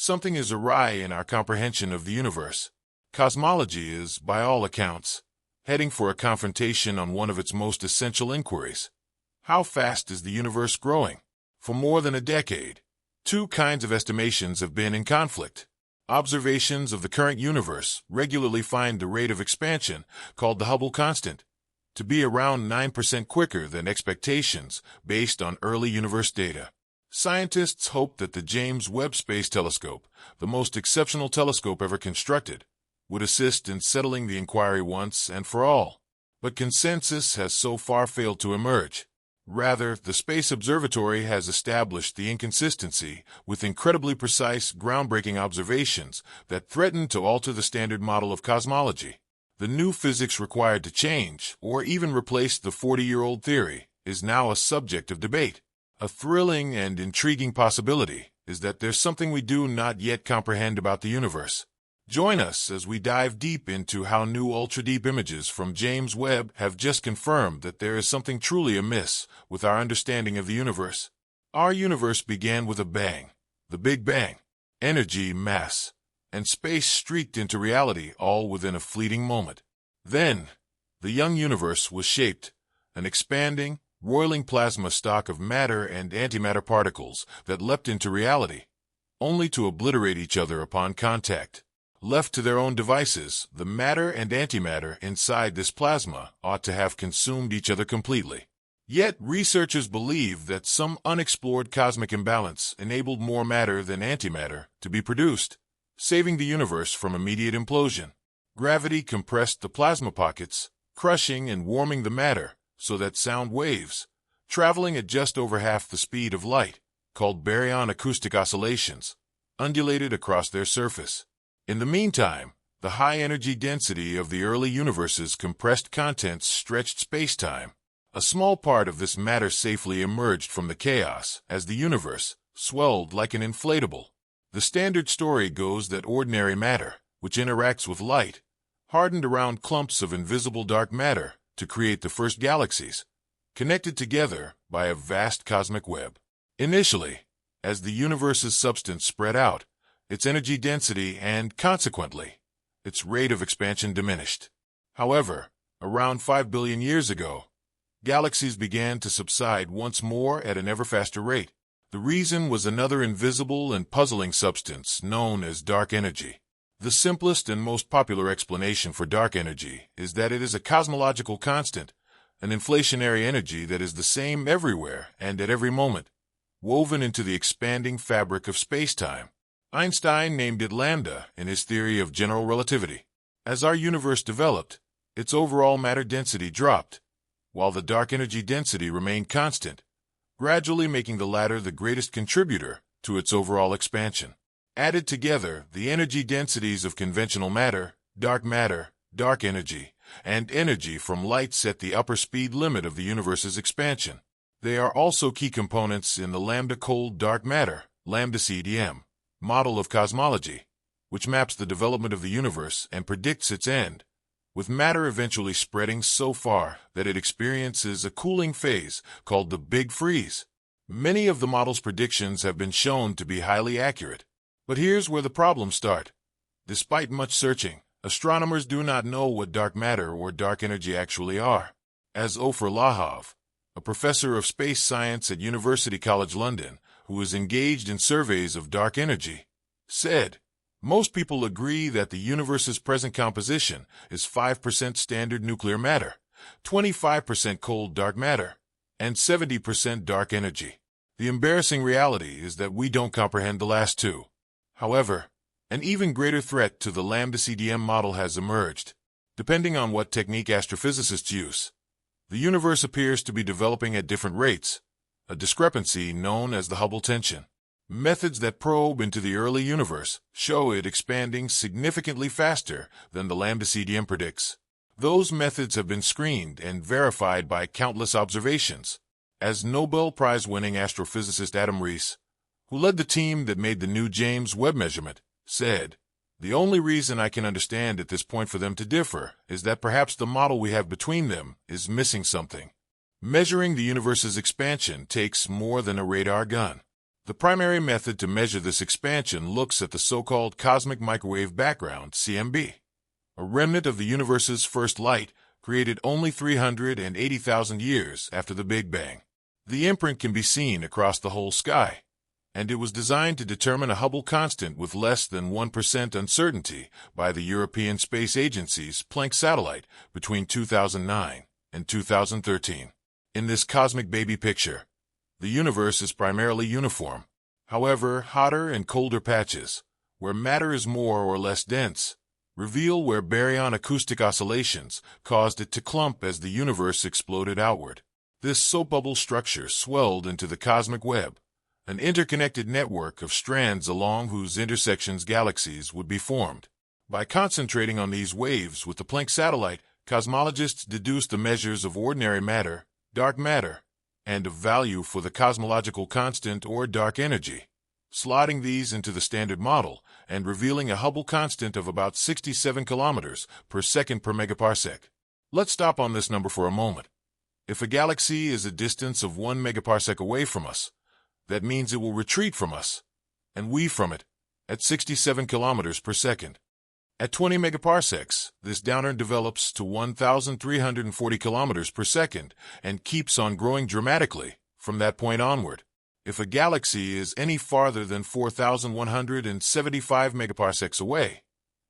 something is awry in our comprehension of the universe. Cosmology is, by all accounts, heading for a confrontation on one of its most essential inquiries. How fast is the universe growing? For more than a decade, two kinds of estimations have been in conflict. Observations of the current universe regularly find the rate of expansion, called the Hubble constant, to be around 9% quicker than expectations based on early universe data. Scientists hope that the James Webb Space Telescope, the most exceptional telescope ever constructed, would assist in settling the inquiry once and for all. But consensus has so far failed to emerge. Rather, the Space Observatory has established the inconsistency with incredibly precise, groundbreaking observations that threaten to alter the standard model of cosmology. The new physics required to change, or even replace the 40-year-old theory, is now a subject of debate. A thrilling and intriguing possibility is that there's something we do not yet comprehend about the universe. Join us as we dive deep into how new ultra-deep images from James Webb have just confirmed that there is something truly amiss with our understanding of the universe. Our universe began with a bang, the Big Bang. Energy, mass, and space streaked into reality all within a fleeting moment. Then, the young universe was shaped, an expanding, roiling plasma stock of matter and antimatter particles that leapt into reality, only to obliterate each other upon contact. Left to their own devices, the matter and antimatter inside this plasma ought to have consumed each other completely. Yet, researchers believe that some unexplored cosmic imbalance enabled more matter than antimatter to be produced, saving the universe from immediate implosion. Gravity compressed the plasma pockets, crushing and warming the matter so that sound waves, traveling at just over half the speed of light, called baryon acoustic oscillations, undulated across their surface. In the meantime, the high energy density of the early universe's compressed contents stretched space-time. A small part of this matter safely emerged from the chaos as the universe swelled like an inflatable. The standard story goes that ordinary matter, which interacts with light, hardened around clumps of invisible dark matter to create the first galaxies, connected together by a vast cosmic web. Initially, as the universe's substance spread out, its energy density and, consequently, its rate of expansion diminished. However, around 5 billion years ago, galaxies began to subside once more at an ever faster rate. The reason was another invisible and puzzling substance known as dark energy. The simplest and most popular explanation for dark energy is that it is a cosmological constant, an inflationary energy that is the same everywhere and at every moment, woven into the expanding fabric of space-time. Einstein named it lambda in his theory of general relativity. As our universe developed, its overall matter density dropped, while the dark energy density remained constant, gradually making the latter the greatest contributor to its overall expansion. Added together, the energy densities of conventional matter, dark energy, and energy from light set the upper speed limit of the universe's expansion. They are also key components in the lambda cold dark matter, lambda CDM, model of cosmology, which maps the development of the universe and predicts its end, with matter eventually spreading so far that it experiences a cooling phase called the Big Freeze. Many of the model's predictions have been shown to be highly accurate. But here's where the problems start. Despite much searching, astronomers do not know what dark matter or dark energy actually are. As Ofer Lahav, a professor of space science at University College London, who is engaged in surveys of dark energy, said, most people agree that the universe's present composition is 5% standard nuclear matter, 25% cold dark matter, and 70% dark energy. The embarrassing reality is that we don't comprehend the last two. However, an even greater threat to the lambda CDM model has emerged. Depending on what technique astrophysicists use, the universe appears to be developing at different rates, a discrepancy known as the Hubble tension. Methods that probe into the early universe show it expanding significantly faster than the lambda CDM predicts. Those methods have been screened and verified by countless observations. As Nobel Prize-winning astrophysicist Adam Rees, who led the team that made the new James Webb measurement, said, the only reason I can understand at this point for them to differ is that perhaps the model we have between them is missing something. Measuring the universe's expansion takes more than a radar gun. The primary method to measure this expansion looks at the so-called cosmic microwave background, CMB, a remnant of the universe's first light, created only 380,000 years after the Big Bang. The imprint can be seen across the whole sky, and it was designed to determine a Hubble constant with less than 1% uncertainty by the European Space Agency's Planck satellite between 2009 and 2013. In this cosmic baby picture, the universe is primarily uniform. However, hotter and colder patches, where matter is more or less dense, reveal where baryon acoustic oscillations caused it to clump as the universe exploded outward. This soap bubble structure swelled into the cosmic web, an interconnected network of strands along whose intersections galaxies would be formed. By concentrating on these waves with the Planck satellite, cosmologists deduced the measures of ordinary matter, dark matter, and of value for the cosmological constant or dark energy, slotting these into the standard model and revealing a Hubble constant of about 67 kilometers per second per megaparsec. Let's stop on this number for a moment. If a galaxy is a distance of 1 megaparsec away from us, that means it will retreat from us, and we from it, at 67 kilometers per second. At 20 megaparsecs, this downturn develops to 1,340 kilometers per second and keeps on growing dramatically from that point onward. If a galaxy is any farther than 4,175 megaparsecs away,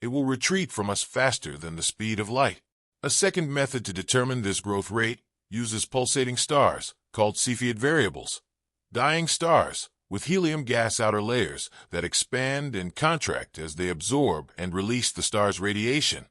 it will retreat from us faster than the speed of light. A second method to determine this growth rate uses pulsating stars, called Cepheid variables. Dying stars, with helium gas outer layers that expand and contract as they absorb and release the star's radiation,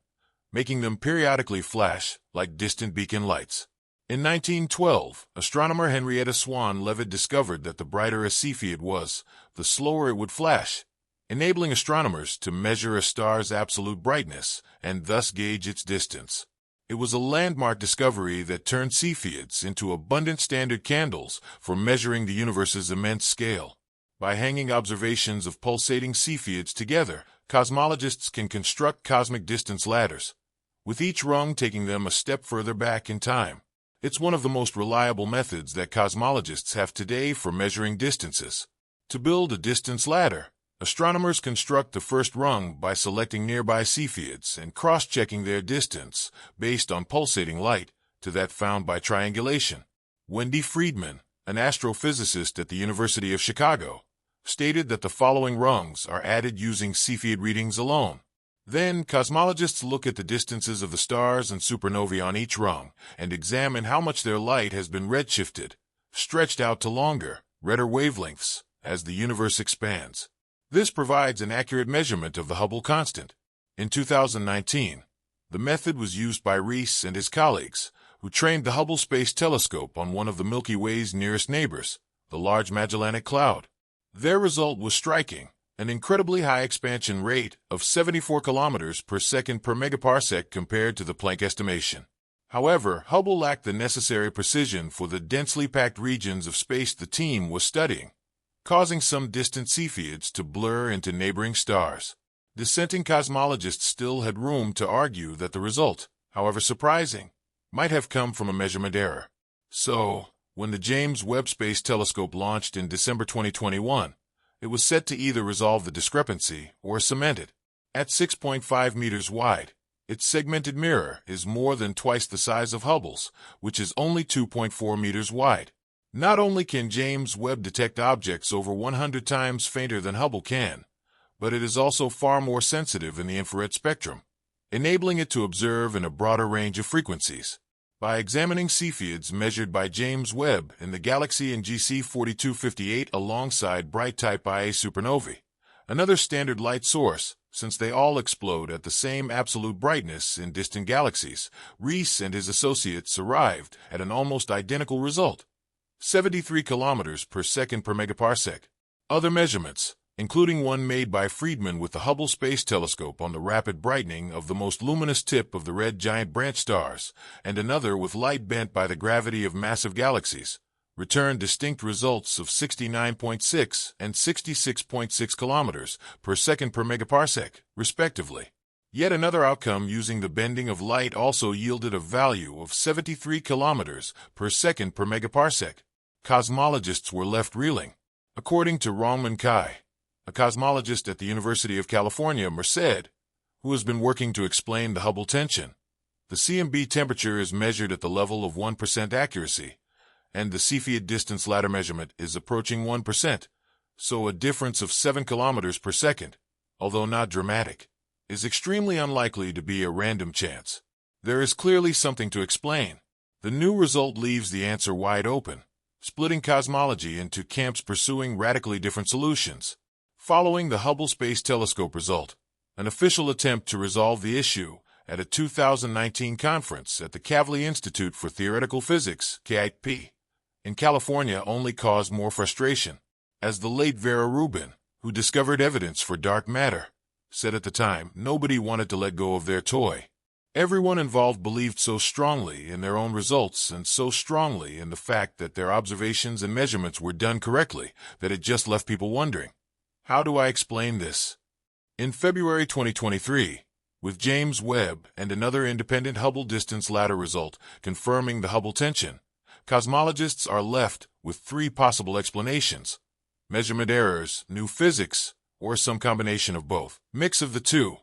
making them periodically flash like distant beacon lights. In 1912, astronomer Henrietta Swan Leavitt discovered that the brighter a Cepheid was, the slower it would flash, enabling astronomers to measure a star's absolute brightness and thus gauge its distance. It was a landmark discovery that turned Cepheids into abundant standard candles for measuring the universe's immense scale. By hanging observations of pulsating Cepheids together, cosmologists can construct cosmic distance ladders, with each rung taking them a step further back in time. It's one of the most reliable methods that cosmologists have today for measuring distances. To build a distance ladder, astronomers construct the first rung by selecting nearby Cepheids and cross-checking their distance based on pulsating light to that found by triangulation. Wendy Friedman, an astrophysicist at the University of Chicago, stated that the following rungs are added using Cepheid readings alone. Then, cosmologists look at the distances of the stars and supernovae on each rung and examine how much their light has been redshifted, stretched out to longer, redder wavelengths as the universe expands. This provides an accurate measurement of the Hubble constant. In 2019, the method was used by Rees and his colleagues, who trained the Hubble Space Telescope on one of the Milky Way's nearest neighbors, the Large Magellanic Cloud. Their result was striking, an incredibly high expansion rate of 74 kilometers per second per megaparsec compared to the Planck estimation. However, Hubble lacked the necessary precision for the densely packed regions of space the team was studying, causing some distant Cepheids to blur into neighboring stars. Dissenting cosmologists still had room to argue that the result, however surprising, might have come from a measurement error. So, when the James Webb Space Telescope launched in December 2021, it was set to either resolve the discrepancy or cement it. At 6.5 meters wide, its segmented mirror is more than twice the size of Hubble's, which is only 2.4 meters wide. Not only can James Webb detect objects over 100 times fainter than Hubble can, but it is also far more sensitive in the infrared spectrum, enabling it to observe in a broader range of frequencies. By examining Cepheids measured by James Webb in the galaxy NGC 4258 alongside bright Type Ia supernovae, another standard light source, since they all explode at the same absolute brightness in distant galaxies, Rees and his associates arrived at an almost identical result: 73 kilometers per second per megaparsec. Other measurements, including one made by Friedman with the Hubble Space Telescope on the rapid brightening of the most luminous tip of the red giant branch stars, and another with light bent by the gravity of massive galaxies, returned distinct results of 69.6 and 66.6 kilometers per second per megaparsec, respectively. Yet another outcome using the bending of light also yielded a value of 73 kilometers per second per megaparsec. Cosmologists were left reeling. According to Ronman Kai, a cosmologist at the University of California, Merced, who has been working to explain the Hubble tension, the CMB temperature is measured at the level of 1% accuracy, and the Cepheid distance ladder measurement is approaching 1%, so a difference of 7 kilometers per second, although not dramatic, is extremely unlikely to be a random chance. There is clearly something to explain. The new result leaves the answer wide open, splitting cosmology into camps pursuing radically different solutions. Following the Hubble Space Telescope result, an official attempt to resolve the issue at a 2019 conference at the Kavli Institute for Theoretical Physics, KIP, in California only caused more frustration, as the late Vera Rubin, who discovered evidence for dark matter, said at the time nobody wanted to let go of their toy. Everyone involved believed so strongly in their own results and so strongly in the fact that their observations and measurements were done correctly that it just left people wondering, how do I explain this? In February 2023, with James Webb and another independent Hubble distance ladder result confirming the Hubble tension, cosmologists are left with three possible explanations: measurement errors, new physics, or some combination of both. Mix of the two.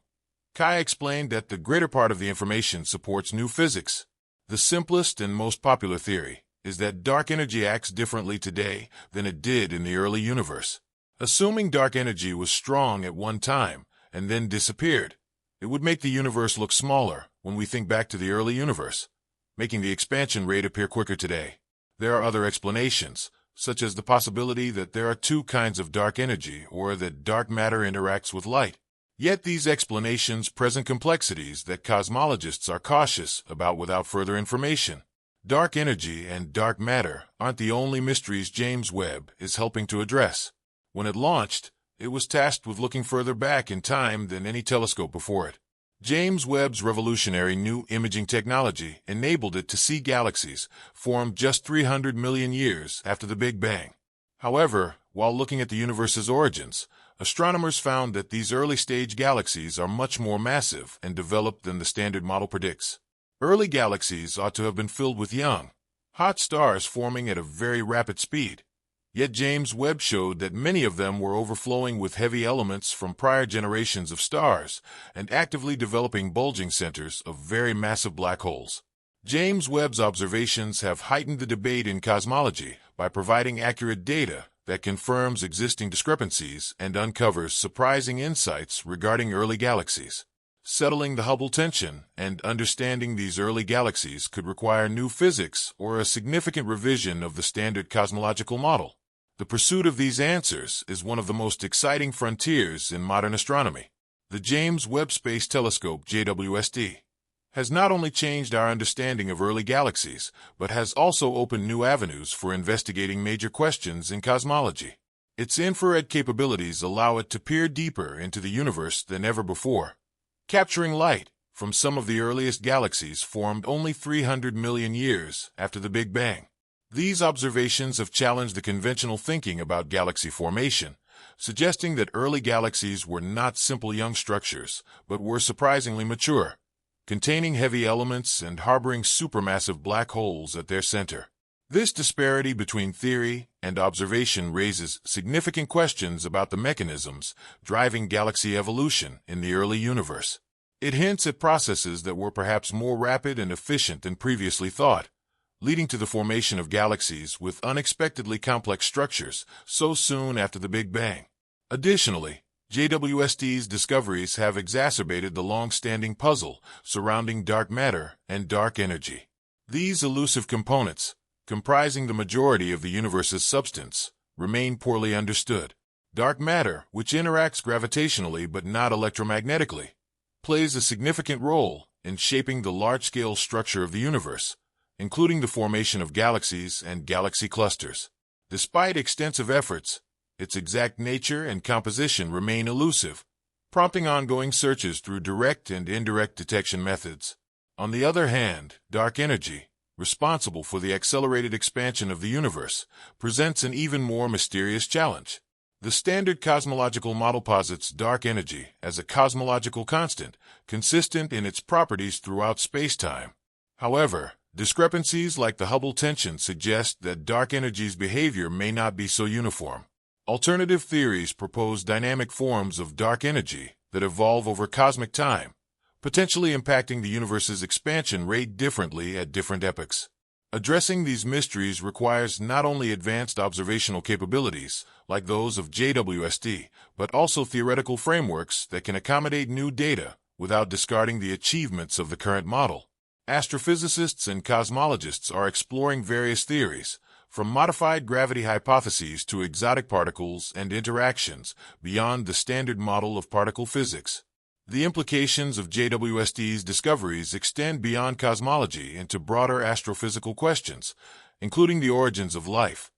Kai explained that the greater part of the information supports new physics. The simplest and most popular theory is that dark energy acts differently today than it did in the early universe. Assuming dark energy was strong at one time and then disappeared, it would make the universe look smaller when we think back to the early universe, making the expansion rate appear quicker today. There are other explanations, such as the possibility that there are two kinds of dark energy or that dark matter interacts with light. Yet these explanations present complexities that cosmologists are cautious about without further information. Dark energy and dark matter aren't the only mysteries James Webb is helping to address. When it launched, it was tasked with looking further back in time than any telescope before it. James Webb's revolutionary new imaging technology enabled it to see galaxies formed just 300 million years after the Big Bang. However, while looking at the universe's origins, astronomers found that these early-stage galaxies are much more massive and developed than the standard model predicts. Early galaxies ought to have been filled with young, hot stars forming at a very rapid speed. Yet James Webb showed that many of them were overflowing with heavy elements from prior generations of stars and actively developing bulging centers of very massive black holes. James Webb's observations have heightened the debate in cosmology by providing accurate data that confirms existing discrepancies and uncovers surprising insights regarding early galaxies. Settling the Hubble tension and understanding these early galaxies could require new physics or a significant revision of the standard cosmological model. The pursuit of these answers is one of the most exciting frontiers in modern astronomy. The James Webb Space Telescope, JWST, has not only changed our understanding of early galaxies, but has also opened new avenues for investigating major questions in cosmology. Its infrared capabilities allow it to peer deeper into the universe than ever before, capturing light from some of the earliest galaxies formed only 300 million years after the Big Bang. These observations have challenged the conventional thinking about galaxy formation, suggesting that early galaxies were not simple young structures, but were surprisingly mature, containing heavy elements and harboring supermassive black holes at their center. This disparity between theory and observation raises significant questions about the mechanisms driving galaxy evolution in the early universe. It hints at processes that were perhaps more rapid and efficient than previously thought, leading to the formation of galaxies with unexpectedly complex structures so soon after the Big Bang. Additionally, JWST's discoveries have exacerbated the long-standing puzzle surrounding dark matter and dark energy. These elusive components, comprising the majority of the universe's substance, remain poorly understood. Dark matter, which interacts gravitationally but not electromagnetically, plays a significant role in shaping the large-scale structure of the universe, including the formation of galaxies and galaxy clusters. Despite extensive efforts, its exact nature and composition remain elusive, prompting ongoing searches through direct and indirect detection methods. On the other hand, dark energy, responsible for the accelerated expansion of the universe, presents an even more mysterious challenge. The standard cosmological model posits dark energy as a cosmological constant, consistent in its properties throughout space-time. However, discrepancies like the Hubble tension suggest that dark energy's behavior may not be so uniform. Alternative theories propose dynamic forms of dark energy that evolve over cosmic time, potentially impacting the universe's expansion rate differently at different epochs. Addressing these mysteries requires not only advanced observational capabilities, like those of JWST, but also theoretical frameworks that can accommodate new data without discarding the achievements of the current model. Astrophysicists and cosmologists are exploring various theories, from modified gravity hypotheses to exotic particles and interactions beyond the standard model of particle physics. The implications of JWST's discoveries extend beyond cosmology into broader astrophysical questions, including the origins of life,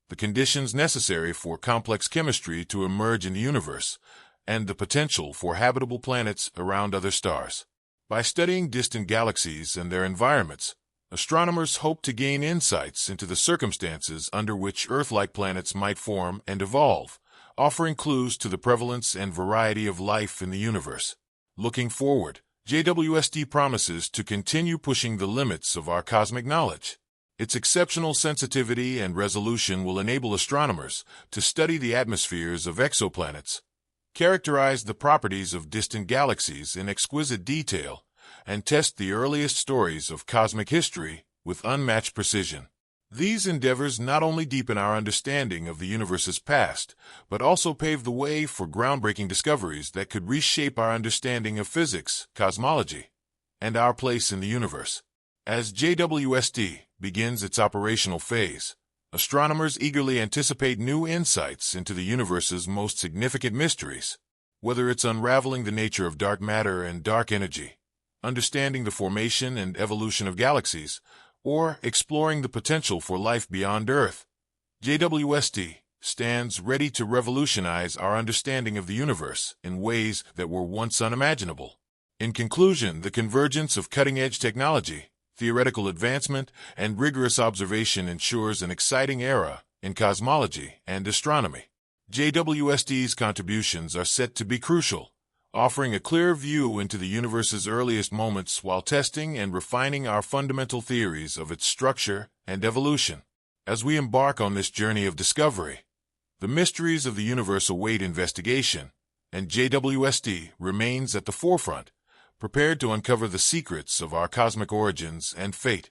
the conditions necessary for complex chemistry to emerge in the universe, and the potential for habitable planets around other stars. By studying distant galaxies and their environments, astronomers hope to gain insights into the circumstances under which Earth-like planets might form and evolve, offering clues to the prevalence and variety of life in the universe. Looking forward, JWST promises to continue pushing the limits of our cosmic knowledge. Its exceptional sensitivity and resolution will enable astronomers to study the atmospheres of exoplanets, characterize the properties of distant galaxies in exquisite detail, and test the earliest stories of cosmic history with unmatched precision. These endeavors not only deepen our understanding of the universe's past, but also pave the way for groundbreaking discoveries that could reshape our understanding of physics, cosmology, and our place in the universe. As JWST begins its operational phase, astronomers eagerly anticipate new insights into the universe's most significant mysteries. Whether it's unraveling the nature of dark matter and dark energy, understanding the formation and evolution of galaxies, or exploring the potential for life beyond Earth, JWST stands ready to revolutionize our understanding of the universe in ways that were once unimaginable. In conclusion, the convergence of cutting-edge technology, theoretical advancement, and rigorous observation ensures an exciting era in cosmology and astronomy. JWST's contributions are set to be crucial, offering a clear view into the universe's earliest moments while testing and refining our fundamental theories of its structure and evolution. As we embark on this journey of discovery, the mysteries of the universe await investigation, and JWST remains at the forefront, prepared to uncover the secrets of our cosmic origins and fate.